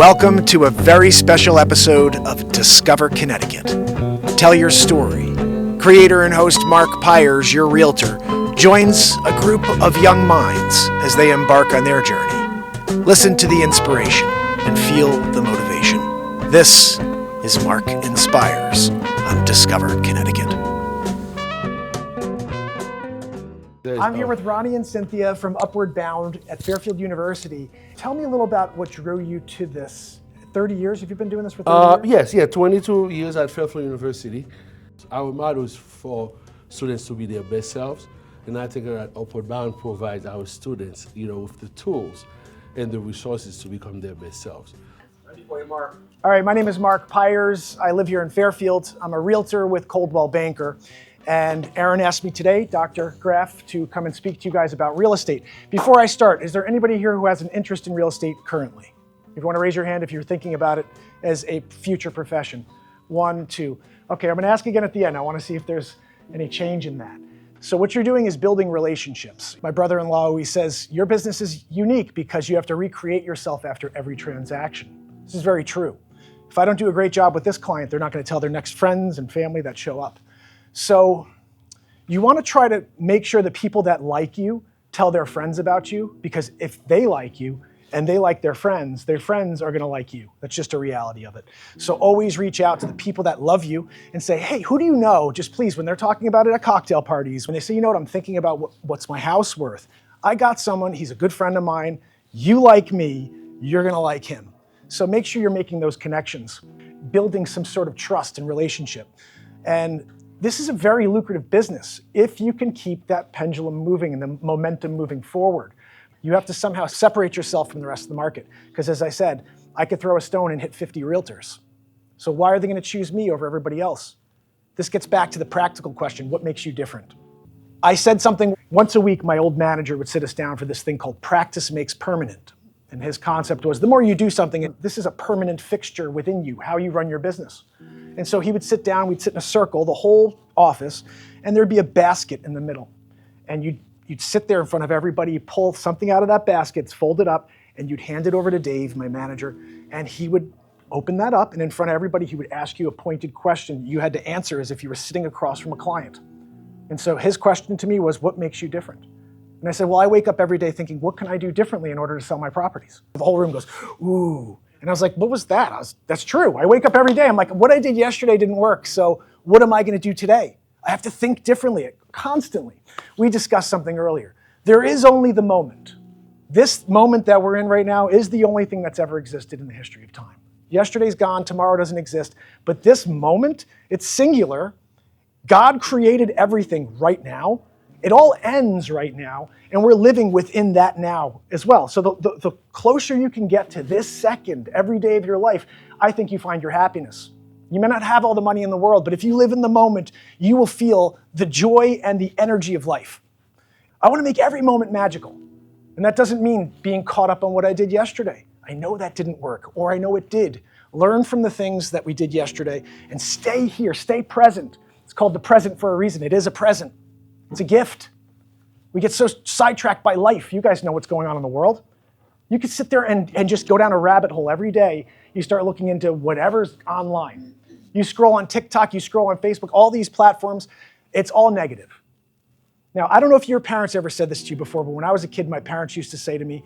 Welcome to a very special episode of Discover Connecticut. Tell your story. Creator and host Mark Pires, your realtor, joins a group of young minds as they embark on their journey. Listen to the inspiration and feel the motivation. This is Mark Inspires on Discover Connecticut. I'm here with Ronnie and Cynthia from Upward Bound at Fairfield University. Tell me a little about what drew you to this. 30 years? Have you been doing this for 30 years? Yes, 22 years at Fairfield University. Our motto is for students to be their best selves, and I think that Upward Bound provides our students, with the tools and the resources to become their best selves. Ready for you, Mark. All right, my name is Mark Pires. I live here in Fairfield. I'm a realtor with Coldwell Banker. And Aaron asked me today, Dr. Graff, to come and speak to you guys about real estate. Before I start, is there anybody here who has an interest in real estate currently? If you want to raise your hand if you're thinking about it as a future profession. 1, 2. Okay, I'm going to ask again at the end. I want to see if there's any change in that. So what you're doing is building relationships. My brother-in-law always says, your business is unique because you have to recreate yourself after every transaction. This is very true. If I don't do a great job with this client, they're not going to tell their next friends and family that show up. So you want to try to make sure the people that like you tell their friends about you, because if they like you and they like their friends are going to like you. That's just a reality of it. So always reach out to the people that love you and say, hey, who do you know? Just please, when they're talking about it at cocktail parties, when they say, I'm thinking about what's my house worth. I got someone, he's a good friend of mine. You like me, you're going to like him. So make sure you're making those connections, building some sort of trust and relationship. And this is a very lucrative business if you can keep that pendulum moving and the momentum moving forward. You have to somehow separate yourself from the rest of the market. Because as I said, I could throw a stone and hit 50 realtors. So why are they going to choose me over everybody else? This gets back to the practical question, what makes you different? I said something once a week, my old manager would sit us down for this thing called practice makes permanent. And his concept was the more you do something, this is a permanent fixture within you, how you run your business. And so he would sit down, we'd sit in a circle, the whole office, and there'd be a basket in the middle. And you'd sit there in front of everybody, you pull something out of that basket, it's folded up, and you'd hand it over to Dave, my manager, and he would open that up, and in front of everybody, he would ask you a pointed question you had to answer as if you were sitting across from a client. And so his question to me was, what makes you different? And I said, well, I wake up every day thinking, what can I do differently in order to sell my properties? The whole room goes, ooh. And I was like, what was that? That's true. I wake up every day. I'm like, what I did yesterday didn't work. So what am I going to do today? I have to think differently constantly. We discussed something earlier. There is only the moment. This moment that we're in right now is the only thing that's ever existed in the history of time. Yesterday's gone. Tomorrow doesn't exist. But this moment, it's singular. God created everything right now. It all ends right now, and we're living within that now as well. So the closer you can get to this second every day of your life, I think you find your happiness. You may not have all the money in the world, but if you live in the moment, you will feel the joy and the energy of life. I want to make every moment magical. And that doesn't mean being caught up on what I did yesterday. I know that didn't work, or I know it did. Learn from the things that we did yesterday and stay here, stay present. It's called the present for a reason. It is a present. It's a gift. We get so sidetracked by life. You guys know what's going on in the world. You could sit there and just go down a rabbit hole every day. You start looking into whatever's online. You scroll on TikTok, you scroll on Facebook, all these platforms, it's all negative. Now, I don't know if your parents ever said this to you before, but when I was a kid, my parents used to say to me,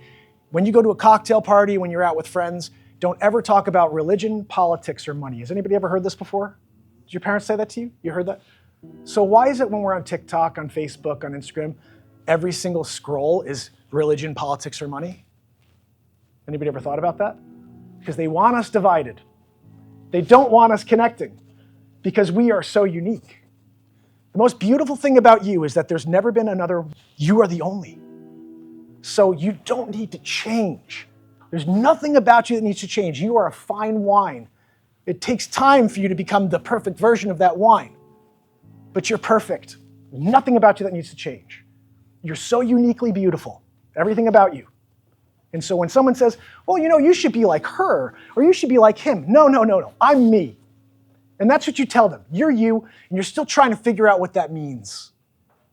when you go to a cocktail party, when you're out with friends, don't ever talk about religion, politics, or money. Has anybody ever heard this before? Did your parents say that to you? You heard that? So why is it when we're on TikTok, on Facebook, on Instagram, every single scroll is religion, politics, or money? Anybody ever thought about that? Because they want us divided. They don't want us connecting because we are so unique. The most beautiful thing about you is that there's never been another, you are the only. So you don't need to change. There's nothing about you that needs to change. You are a fine wine. It takes time for you to become the perfect version of that wine. But you're perfect. There's nothing about you that needs to change. You're so uniquely beautiful, everything about you. And so when someone says, well, you should be like her, or you should be like him. No, I'm me. And that's what you tell them. You're you, and you're still trying to figure out what that means.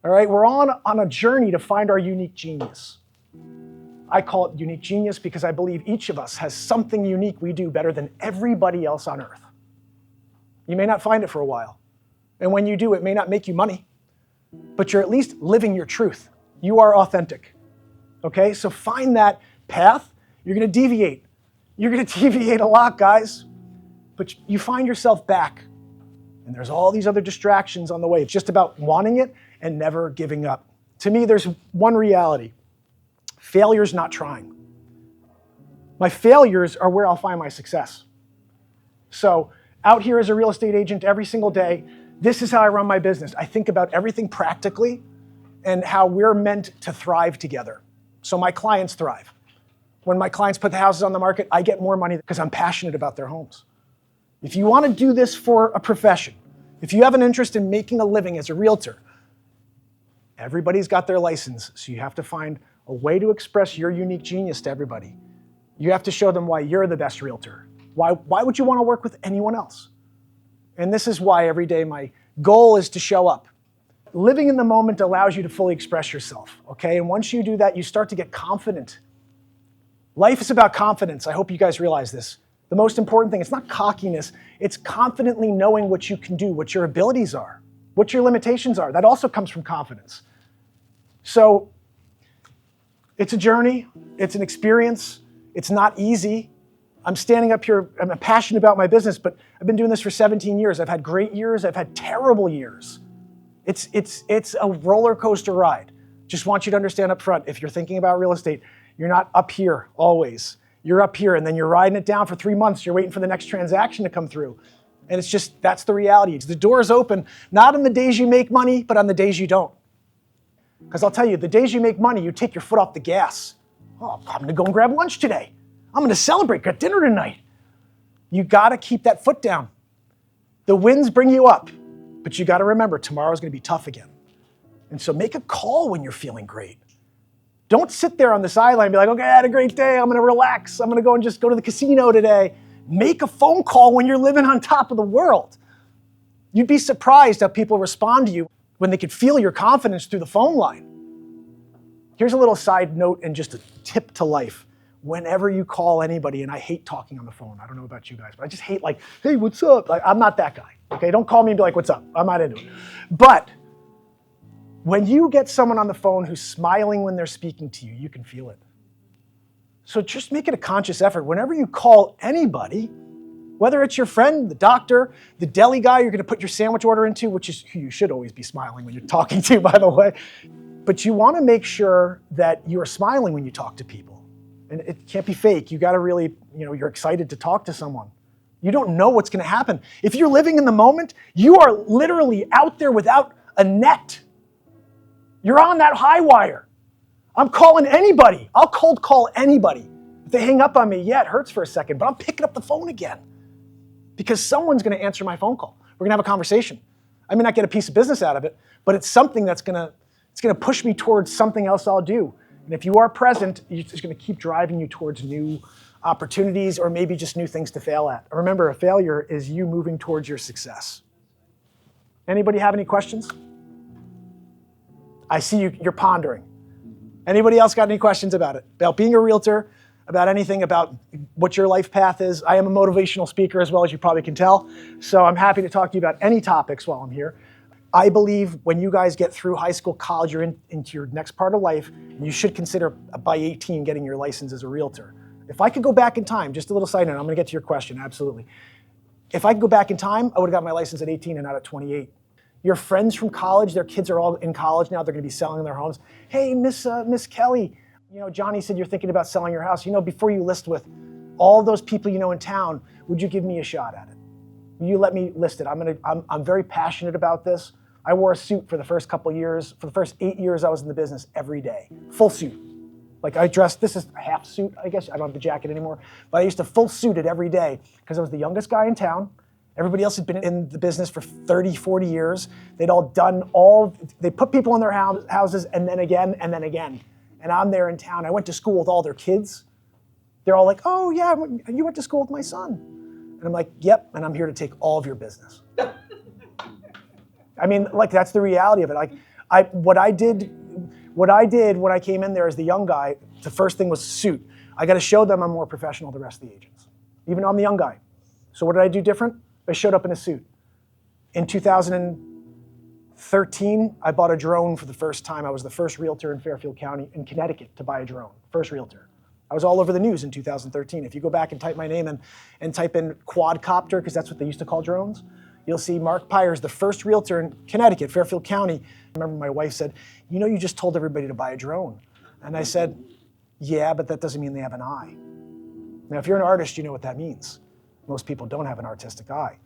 All right, we're on a journey to find our unique genius. I call it unique genius because I believe each of us has something unique we do better than everybody else on earth. You may not find it for a while. And when you do, it may not make you money, but you're at least living your truth. You are authentic. Okay, so find that path. You're gonna deviate. You're gonna deviate a lot, guys, but you find yourself back. And there's all these other distractions on the way. It's just about wanting it and never giving up. To me, there's one reality. Failure's not trying. My failures are where I'll find my success. So out here as a real estate agent every single day, this is how I run my business. I think about everything practically and how we're meant to thrive together. So my clients thrive. When my clients put the houses on the market, I get more money because I'm passionate about their homes. If you want to do this for a profession, if you have an interest in making a living as a realtor, everybody's got their license, so you have to find a way to express your unique genius to everybody. You have to show them why you're the best realtor. Why would you want to work with anyone else? And this is why every day my goal is to show up. Living in the moment allows you to fully express yourself, okay? And once you do that, you start to get confident. Life is about confidence. I hope you guys realize this. The most important thing, it's not cockiness, it's confidently knowing what you can do, what your abilities are, what your limitations are. That also comes from confidence. So it's a journey, it's an experience, it's not easy. I'm standing up here, I'm passionate about my business, but I've been doing this for 17 years. I've had great years, I've had terrible years. It's a roller coaster ride. Just want you to understand up front, if you're thinking about real estate, you're not up here always. You're up here and then you're riding it down for 3 months. You're waiting for the next transaction to come through. And it's just, that's the reality. It's the doors open, not on the days you make money, but on the days you don't. Because I'll tell you, the days you make money, you take your foot off the gas. Oh, I'm gonna go and grab lunch today. I'm gonna celebrate, got dinner tonight. You gotta keep that foot down. The winds bring you up, but you gotta remember, tomorrow's gonna be tough again. And so make a call when you're feeling great. Don't sit there on the sideline and be like, okay, I had a great day, I'm gonna relax, I'm gonna go and just go to the casino today. Make a phone call when you're living on top of the world. You'd be surprised how people respond to you when they could feel your confidence through the phone line. Here's a little side note and just a tip to life. Whenever you call anybody, and I hate talking on the phone, I don't know about you guys, but I just hate like, hey, what's up? Like, I'm not that guy, okay? Don't call me and be like, what's up? I'm not into it. But when you get someone on the phone who's smiling when they're speaking to you, you can feel it. So just make it a conscious effort. Whenever you call anybody, whether it's your friend, the doctor, the deli guy you're gonna put your sandwich order into, which is who you should always be smiling when you're talking to, by the way. But you wanna make sure that you're smiling when you talk to people. And it can't be fake. You gotta really, you're excited to talk to someone. You don't know what's gonna happen. If you're living in the moment, you are literally out there without a net. You're on that high wire. I'm calling anybody. I'll cold call anybody. If they hang up on me, yeah, it hurts for a second, but I'm picking up the phone again because someone's gonna answer my phone call. We're gonna have a conversation. I may not get a piece of business out of it, but it's something that's gonna push me towards something else I'll do. And if you are present, it's gonna keep driving you towards new opportunities or maybe just new things to fail at. Remember, a failure is you moving towards your success. Anybody have any questions? I see you're pondering. Anybody else got any questions about it? About being a realtor, about anything, about what your life path is? I am a motivational speaker as well, as you probably can tell. So I'm happy to talk to you about any topics while I'm here. I believe when you guys get through high school, college, you're into your next part of life, and you should consider by 18 getting your license as a realtor. If I could go back in time, just a little side note, I'm gonna get to your question, absolutely. If I could go back in time, I would've got my license at 18 and not at 28. Your friends from college, their kids are all in college now, they're gonna be selling their homes. Hey, Miss Kelly, Johnny said you're thinking about selling your house. Before you list with all those people you know in town, would you give me a shot at it? Will you let me list it? I'm very passionate about this. I wore a suit for the first couple of years. For the first 8 years I was in the business every day, full suit. Like I dressed, this is a half suit, I guess. I don't have the jacket anymore, but I used to full suit it every day because I was the youngest guy in town. Everybody else had been in the business for 30, 40 years. They'd all done they put people in their houses and then again, and then again. And I'm there in town. I went to school with all their kids. They're all like, oh yeah, you went to school with my son. And I'm like, yep, and I'm here to take all of your business. I mean, like that's the reality of it. Like what I did when I came in there as the young guy, The first thing was suit. I got to show them I'm more professional than the rest of the agents, even though I'm the young guy. So what did I do different? I showed up in a suit. In 2013, I bought a drone for the first time. I was the first realtor in Fairfield County in Connecticut to buy a drone, first realtor. I was all over the news in 2013. If you go back and type my name and type in quadcopter, because that's what they used to call drones, you'll see Mark Pires, the first realtor in Connecticut, Fairfield County. I remember my wife said, you know, you just told everybody to buy a drone. And I said, yeah, but that doesn't mean they have an eye. Now, if you're an artist, you know what that means. Most people don't have an artistic eye.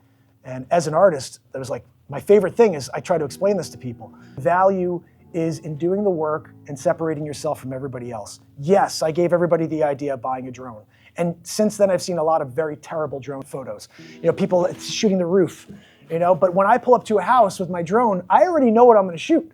And as an artist, that was like, my favorite thing is I try to explain this to people. Value is in doing the work and separating yourself from everybody else. Yes, I gave everybody the idea of buying a drone. And since then, I've seen a lot of very terrible drone photos. You know, people shooting the roof, you know, but when I pull up to a house with my drone, I already know what I'm gonna shoot.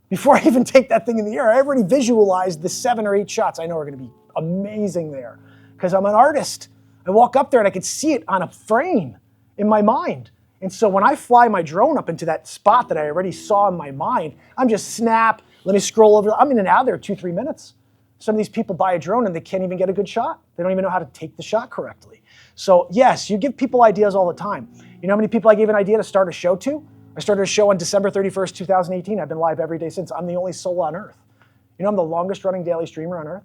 Before I even take that thing in the air, I already visualized the 7 or 8 shots I know are gonna be amazing there. Because I'm an artist. I walk up there and I can see it on a frame in my mind. And so when I fly my drone up into that spot that I already saw in my mind, I'm just snap, let me scroll over. I'm in and out of there 2-3 minutes. Some of these people buy a drone and they can't even get a good shot. They don't even know how to take the shot correctly. So yes, you give people ideas all the time. You know how many people I gave an idea to start a show to? I started a show on December 31st, 2018. I've been live every day since. I'm the only soul on earth. You know I'm the longest running daily streamer on earth?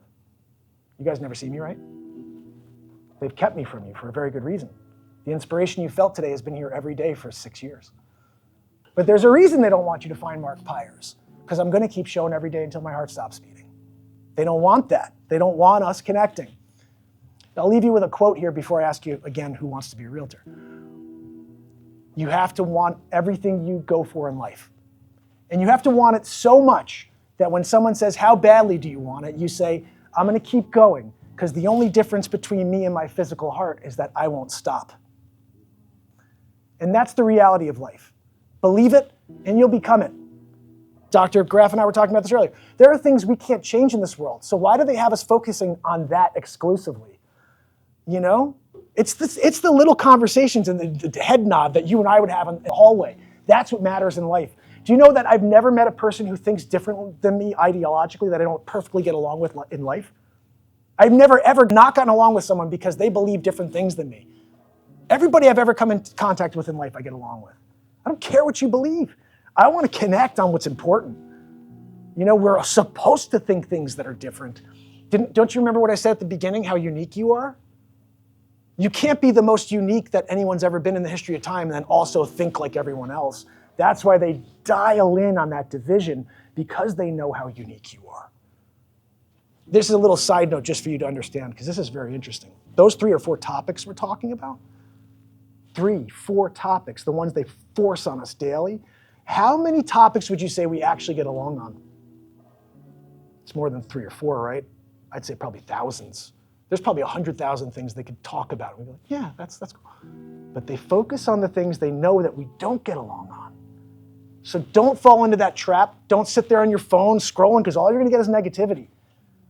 You guys never see me, right? They've kept me from you for a very good reason. The inspiration you felt today has been here every day for 6 years. But there's a reason they don't want you to find Mark Pires, because I'm going to keep showing every day until my heart stops beating. They don't want that. They don't want us connecting. I'll leave you with a quote here before I ask you again who wants to be a realtor. You have to want everything you go for in life. And you have to want it so much that when someone says, how badly do you want it? You say, I'm going to keep going, because the only difference between me and my physical heart is that I won't stop. And that's the reality of life. Believe it, and you'll become it. Dr. Graff and I were talking about this earlier. There are things we can't change in this world. So why do they have us focusing on that exclusively? You know? It's the little conversations and the head nod that you and I would have in the hallway. That's what matters in life. Do you know that I've never met a person who thinks differently than me ideologically that I don't perfectly get along with in life? I've never, ever not gotten along with someone because they believe different things than me. Everybody I've ever come in contact with in life, I get along with. I don't care what you believe. I want to connect on what's important. You know, we're supposed to think things that are different. Don't you remember what I said at the beginning, how unique you are? You can't be the most unique that anyone's ever been in the history of time and then also think like everyone else. That's why they dial in on that division, because they know how unique you are. This is a little side note just for you to understand, because this is very interesting. Those 3 or 4 topics we're talking about, 3, 4 topics, the ones they force on us daily, how many topics would you say we actually get along on? It's more than 3 or 4, right? I'd say probably thousands. There's probably 100,000 things they could talk about. And we go, yeah, that's cool. But they focus on the things they know that we don't get along on. So don't fall into that trap. Don't sit there on your phone scrolling, because all you're gonna get is negativity.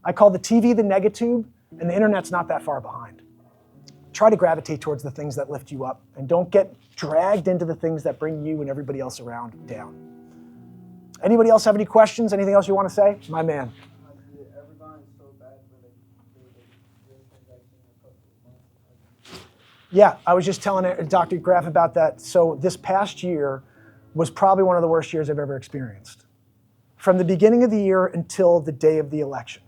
I call the TV the negatube, and the internet's not that far behind. Try to gravitate towards the things that lift you up, and don't get dragged into the things that bring you and everybody else around down. Anybody else have any questions? Anything else you want to say? My man. Yeah, I was just telling Dr. Graff about that. So this past year was probably one of the worst years I've ever experienced. From the beginning of the year until the day of the election.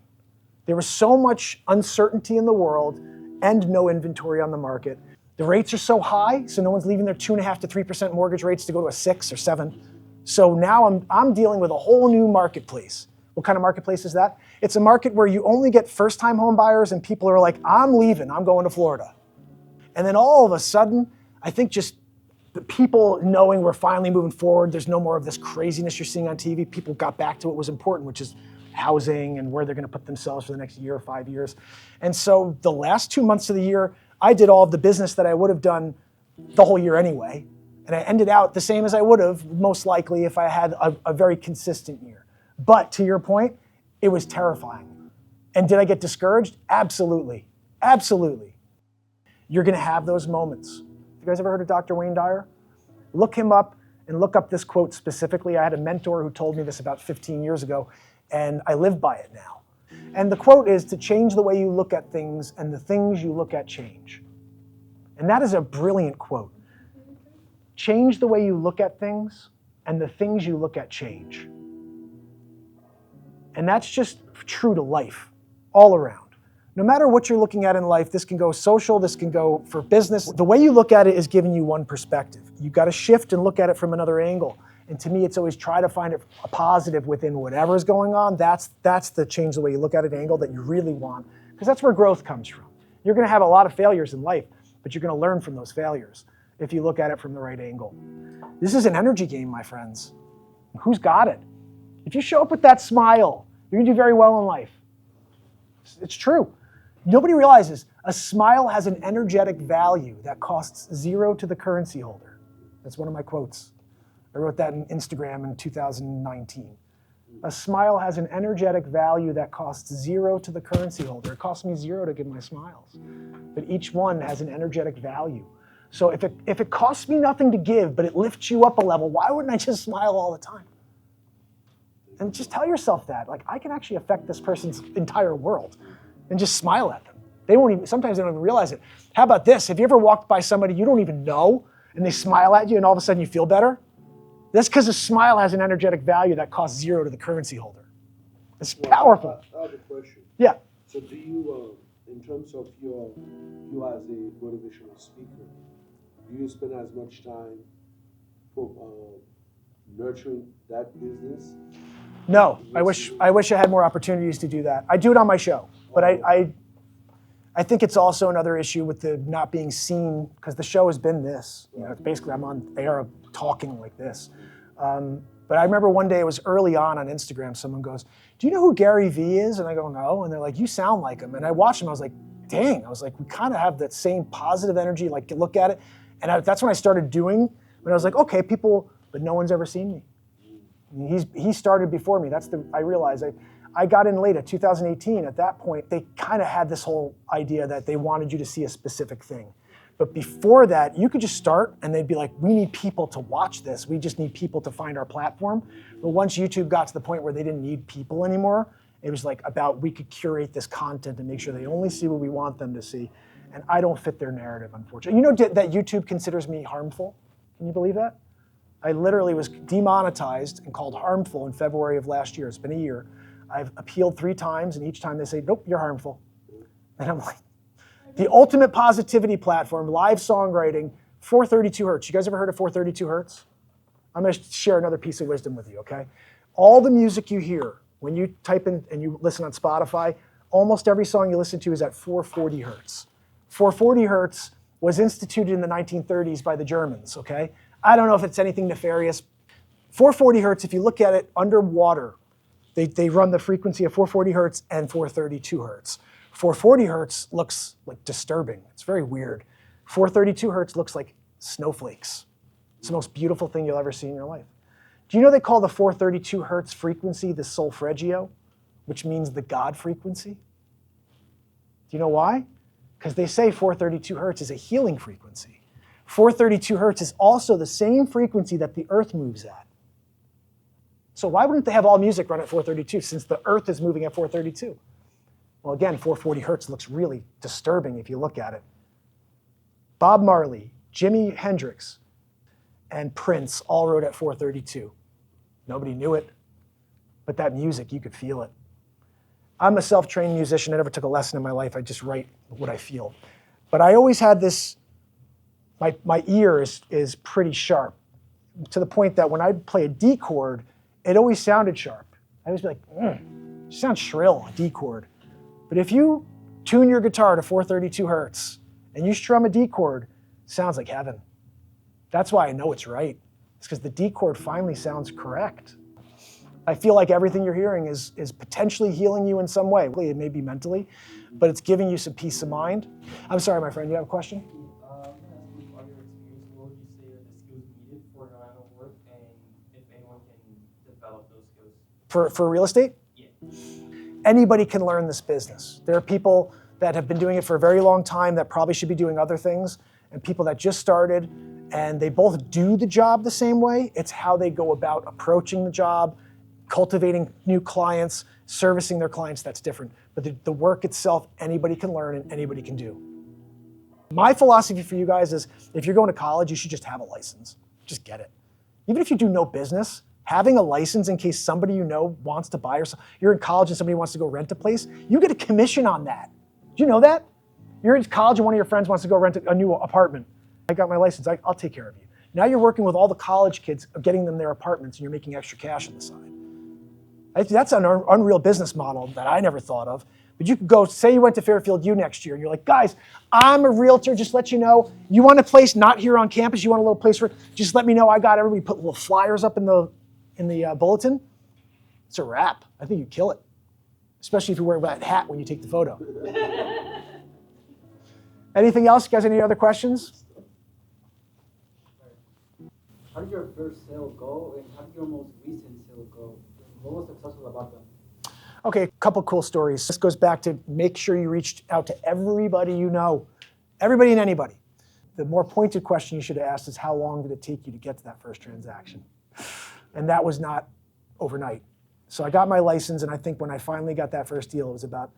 There was so much uncertainty in the world and no inventory on the market. The rates are so high, so no one's leaving their 2.5% to 3% mortgage rates to go to a 6 or 7. So now I'm dealing with a whole new marketplace. What kind of marketplace is that? It's a market where you only get first-time home buyers and people are like, I'm leaving, I'm going to Florida. And then all of a sudden, I think just the people knowing we're finally moving forward, there's no more of this craziness you're seeing on TV. People got back to what was important, which is housing and where they're going to put themselves for the next year or 5 years. And so the last 2 months of the year, I did all of the business that I would have done the whole year anyway. And I ended out the same as I would have, most likely, if I had a very consistent year. But to your point, it was terrifying. And did I get discouraged? Absolutely. Absolutely. You're going to have those moments. You guys ever heard of Dr. Wayne Dyer? Look him up and look up this quote specifically. I had a mentor who told me this about 15 years ago, and I live by it now. And the quote is to change the way you look at things and the things you look at change. And that is a brilliant quote. Change the way you look at things and the things you look at change. And that's just true to life, all around. No matter what you're looking at in life, this can go social, this can go for business. The way you look at it is giving you one perspective. You've got to shift and look at it from another angle. And to me, it's always try to find a positive within whatever's going on. That's the change the way you look at it angle that you really want, because that's where growth comes from. You're going to have a lot of failures in life, but you're going to learn from those failures if you look at it from the right angle. This is an energy game, my friends. Who's got it? If you show up with that smile, you're going to do very well in life. It's true. Nobody realizes a smile has an energetic value that costs zero to the currency holder. That's one of my quotes. I wrote that in Instagram in 2019. A smile has an energetic value that costs zero to the currency holder. It costs me zero to give my smiles. But each one has an energetic value. So if it costs me nothing to give, but it lifts you up a level, why wouldn't I just smile all the time? And just tell yourself that. Like, I can actually affect this person's entire world. And just smile at them. Sometimes they don't even realize it. How about this? Have you ever walked by somebody you don't even know and they smile at you and all of a sudden you feel better? That's because a smile has an energetic value that costs zero to the currency holder. It's powerful. I have a question. Yeah. So do you, in terms of you as a motivational speaker, do you spend as much time for nurturing that business? No, I wish I had more opportunities to do that. I do it on my show. But I think it's also another issue with the not being seen, because the show has been this. It's basically I'm on air talking like this. But I remember one day, it was early on Instagram, someone goes, "Do you know who Gary Vee is?" And I go, "No." And they're like, "You sound like him." And I watched him, I was like, dang. I was like, we kind of have that same positive energy, like look at it. And that's when I started doing, when I was like, okay, people, but no one's ever seen me. He started before me. I realized I got in late at 2018. At that point, they kind of had this whole idea that they wanted you to see a specific thing. But before that, you could just start and they'd be like, we need people to watch this. We just need people to find our platform. But once YouTube got to the point where they didn't need people anymore, it was like about we could curate this content and make sure they only see what we want them to see. And I don't fit their narrative, unfortunately. You know that YouTube considers me harmful? Can you believe that? I literally was demonetized and called harmful in February of last year. It's been a year. I've appealed 3 times, and each time they say, nope, you're harmful. And I'm like, the ultimate positivity platform, live songwriting, 432 hertz. You guys ever heard of 432 hertz? I'm going to share another piece of wisdom with you, okay? All the music you hear, when you type in and you listen on Spotify, almost every song you listen to is at 440 hertz. 440 hertz was instituted in the 1930s by the Germans, okay? I don't know if it's anything nefarious. 440 hertz, if you look at it underwater, they run the frequency of 440 hertz and 432 hertz. 440 hertz looks like disturbing. It's very weird. 432 hertz looks like snowflakes. It's the most beautiful thing you'll ever see in your life. Do you know they call the 432 hertz frequency the solfeggio, which means the God frequency? Do you know why? Because they say 432 hertz is a healing frequency. 432 hertz is also the same frequency that the earth moves at. So why wouldn't they have all music run at 432 since the earth is moving at 432? Well, again, 440 hertz looks really disturbing if you look at it. Bob Marley, Jimi Hendrix, and Prince all wrote at 432. Nobody knew it, but that music, you could feel it. I'm a self-trained musician. I never took a lesson in my life. I just write what I feel. But I always had this, my ear is pretty sharp, to the point that when I'd play a D chord, it always sounded sharp. I always be like, it sounds shrill, a D chord. But if you tune your guitar to 432 hertz and you strum a D chord, it sounds like heaven. That's why I know it's right. It's because the D chord finally sounds correct. I feel like everything you're hearing is potentially healing you in some way. It may be mentally, but it's giving you some peace of mind. I'm sorry, my friend, you have a question? What would you say are the skills needed for your line of work, and if anyone can develop those skills? For real estate? Yeah. Anybody can learn this business. There are people that have been doing it for a very long time that probably should be doing other things, and people that just started, and they both do the job the same way. It's how they go about approaching the job, cultivating new clients, Servicing their clients, that's different. But the work itself, anybody can learn and anybody can do. My philosophy for you guys is if you're going to college, you should just have a license. Just get it. Even if you do no business, having a license in case somebody you know wants to buy or you're in college and somebody wants to go rent a place, you get a commission on that. Do you know that? You're in college and one of your friends wants to go rent a new apartment. I got my license, I'll take care of you. Now you're working with all the college kids, getting them their apartments, and you're making extra cash on the side. That's an unreal business model that I never thought of. But you could go, say you went to Fairfield U next year, and you're like, guys, I'm a realtor, just let you know. You want a place not here on campus, you want a little place for, just let me know, I got everybody. Put little flyers up in the bulletin. It's a wrap. I think you kill it. Especially if you wear that hat when you take the photo. Anything else? You guys, any other questions? How did your first sale go, and how did your most recent sale go? What was successful about them? Okay, a couple cool stories. This goes back to make sure you reached out to everybody you know, everybody and anybody. The more pointed question you should have asked is how long did it take you to get to that first transaction? And that was not overnight. So I got my license, and I think when I finally got that first deal, it was about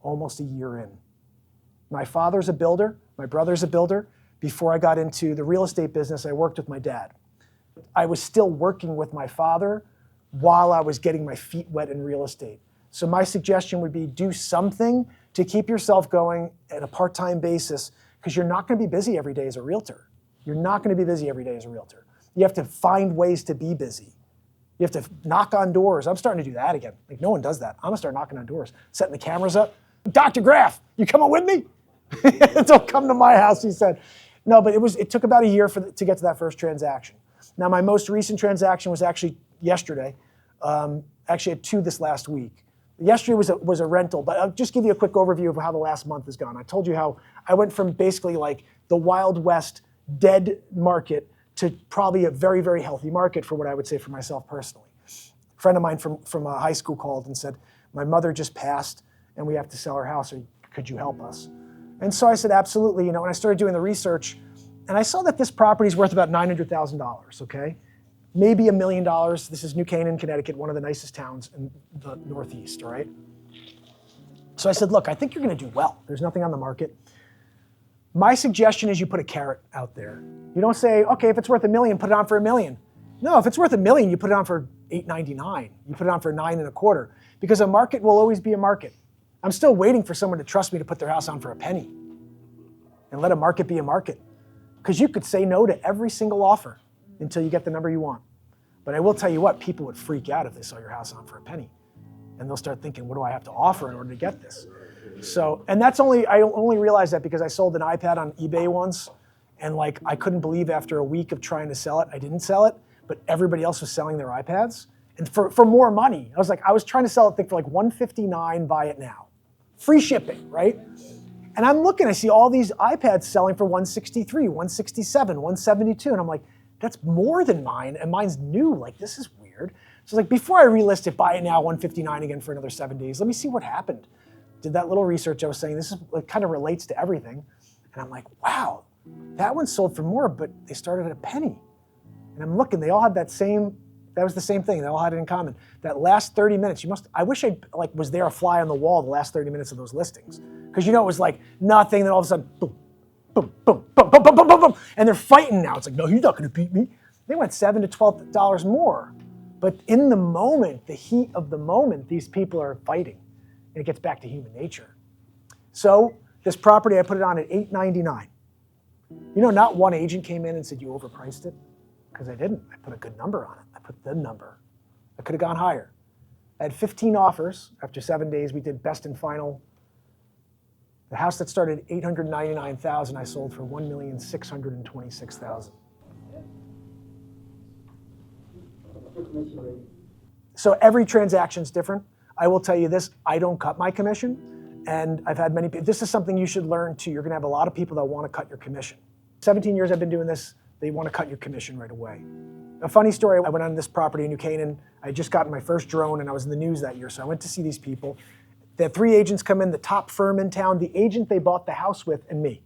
almost a year in. My father's a builder, my brother's a builder. Before I got into the real estate business, I worked with my dad. I was still working with my father while I was getting my feet wet in real estate. So my suggestion would be do something to keep yourself going at a part-time basis, because you're not going to be busy every day as a realtor. You're not going to be busy every day as a realtor. You have to find ways to be busy. You have to knock on doors. I'm starting to do that again. Like, no one does that. I'm going to start knocking on doors, setting the cameras up. Dr. Graff, you coming with me? Don't come to my house, he said. No, but it took about a year to get to that first transaction. Now, my most recent transaction was actually yesterday. Actually, I had two this last week. Yesterday was a rental, but I'll just give you a quick overview of how the last month has gone. I told you how I went from basically like the Wild West dead market to probably a very, very healthy market for what I would say for myself personally. A friend of mine from high school called and said, my mother just passed and we have to sell her house. Could you help us? And so I said, absolutely. And I started doing the research, and I saw that this property is worth about $900,000, okay? Maybe $1 million. This is New Canaan, Connecticut, one of the nicest towns in the Northeast, all right? So I said, look, I think you're gonna do well. There's nothing on the market. My suggestion is you put a carrot out there. You don't say, okay, if it's worth $1 million, put it on for $1 million. No, if it's worth $1 million, you put it on for $8.99. You put it on for $9.25, because a market will always be a market. I'm still waiting for someone to trust me to put their house on for a penny and let a market be a market. Because you could say no to every single offer until you get the number you want. But I will tell you what, people would freak out if they saw your house on for a penny. And they'll start thinking, what do I have to offer in order to get this? So, and I only realized that because I sold an iPad on eBay once, and like I couldn't believe after a week of trying to sell it, I didn't sell it, but everybody else was selling their iPads. And for more money, I was trying to sell it for like $159, buy it now. Free shipping, right? And I'm looking, I see all these iPads selling for $163, $167, $172, and I'm like, that's more than mine, and mine's new, like this is weird. So like before I relist it, buy it now, $159 again for another 7 days. Let me see what happened. Did that little research I was saying, it kind of relates to everything. And I'm like, wow, that one sold for more, but they started at a penny. And I'm looking, they all had that was the same thing. They all had it in common. That last 30 minutes, I wish I was there a fly on the wall the last 30 minutes of those listings. Because it was like nothing, then all of a sudden, boom, boom, boom, boom, boom, boom, boom, boom, boom. And they're fighting now. It's like, no, you're not gonna beat me. They went $7 to $12 more. But in the moment, the heat of the moment, these people are fighting. And it gets back to human nature. So this property, I put it on at $899. Not one agent came in and said, you overpriced it. Because I didn't. I put a good number on it. I put the number. I could have gone higher. I had 15 offers. After 7 days, we did best and final. The house that started at $899,000, I sold for $1,626,000. So every transaction's different. I will tell you this, I don't cut my commission. And I've had many people, this is something you should learn too. You're gonna have a lot of people that wanna cut your commission. 17 years I've been doing this, they wanna cut your commission right away. A funny story, I went on this property in New Canaan. I had just gotten my first drone and I was in the news that year. So I went to see these people. They had 3 agents come in, the top firm in town, the agent they bought the house with, and me.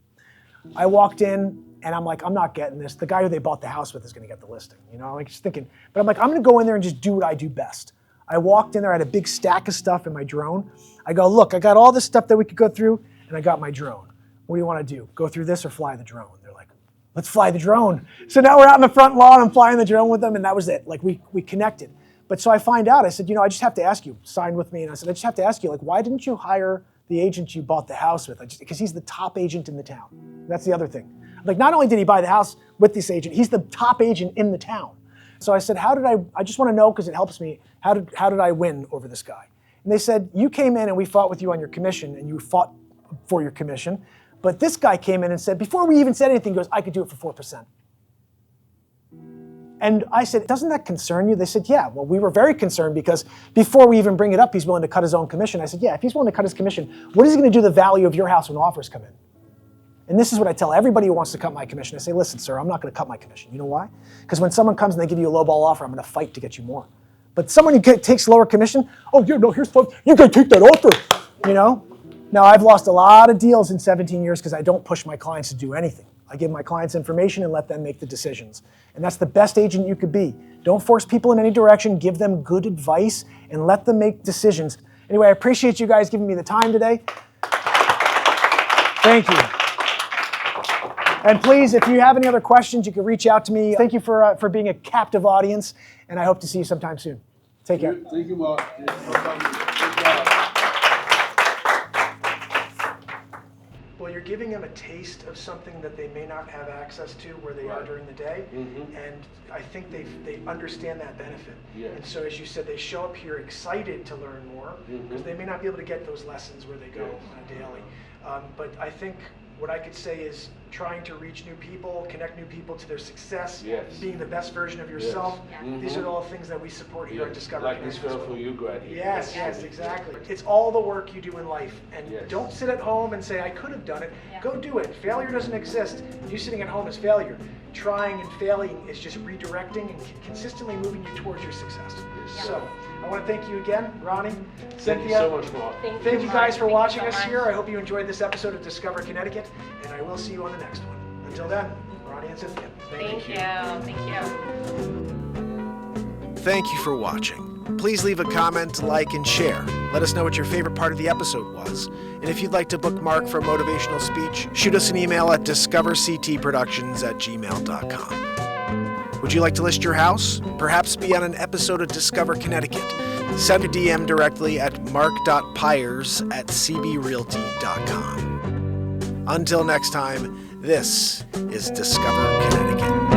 I walked in and I'm like, I'm not getting this. The guy who they bought the house with is gonna get the listing. Just thinking, but I'm like, I'm gonna go in there and just do what I do best. I walked in there, I had a big stack of stuff in my drone. I go, look, I got all this stuff that we could go through, and I got my drone. What do you want to do? Go through this or fly the drone? They're like, let's fly the drone. So now we're out in the front lawn, I'm flying the drone with them, and that was it. Like we connected. But so I find out, I said, I just have to ask you, sign with me, and I said, I just have to ask you, like, why didn't you hire the agent you bought the house with? Because he's the top agent in the town. That's the other thing. Like, not only did he buy the house with this agent, he's the top agent in the town. So I said, I just want to know, because it helps me, how did I win over this guy? And they said, you came in and we fought with you on your commission, and you fought for your commission, but this guy came in and said, before we even said anything, he goes, I could do it for 4%. And I said, doesn't that concern you? They said, yeah. Well, we were very concerned because before we even bring it up, he's willing to cut his own commission. I said, yeah, if he's willing to cut his commission, what is he going to do to the value of your house when offers come in? And this is what I tell everybody who wants to cut my commission. I say, listen, sir, I'm not going to cut my commission. You know why? Because when someone comes and they give you a lowball offer, I'm going to fight to get you more. But someone who takes lower commission, oh, yeah, no, here's fun. You can take that offer, Now, I've lost a lot of deals in 17 years because I don't push my clients to do anything. I give my clients information and let them make the decisions. And that's the best agent you could be. Don't force people in any direction. Give them good advice and let them make decisions. Anyway, I appreciate you guys giving me the time today. Thank you. And please, if you have any other questions, you can reach out to me. Thank you for being a captive audience, and I hope to see you sometime soon. Take care. Thank you, Mark. Well, you're giving them a taste of something that they may not have access to where they are during the day, and I think they understand that benefit. Yes. And so, as you said, they show up here excited to learn more because they may not be able to get those lessons where they go on a daily. But I think what I could say is trying to reach new people, connect new people to their success, being the best version of yourself. Yes. These are all things that we support here at Discover Like Connect this as well. for you, Grady. Yes, exactly. It's all the work you do in life. And don't sit at home and say, I could have done it. Go do it. Failure doesn't exist. You sitting at home is failure. Trying and failing is just redirecting and consistently moving you towards your success. So I want to thank you again, Ronnie, Thank you Cynthia. so much, Mark. Thank you guys for watching us here. I hope you enjoyed this episode of Discover Connecticut, and I will see you on the next one. Until then, Ronnie and Cynthia. Thank you. Thank you for watching. Please leave a comment, like, and share. Let us know what your favorite part of the episode was. And if you'd like to bookmark for a motivational speech, shoot us an email at discoverctproductions@gmail.com. Would you like to list your house? Perhaps be on an episode of Discover Connecticut? Send a DM directly at mark.pires@cbrealty.com. Until next time, this is Discover Connecticut.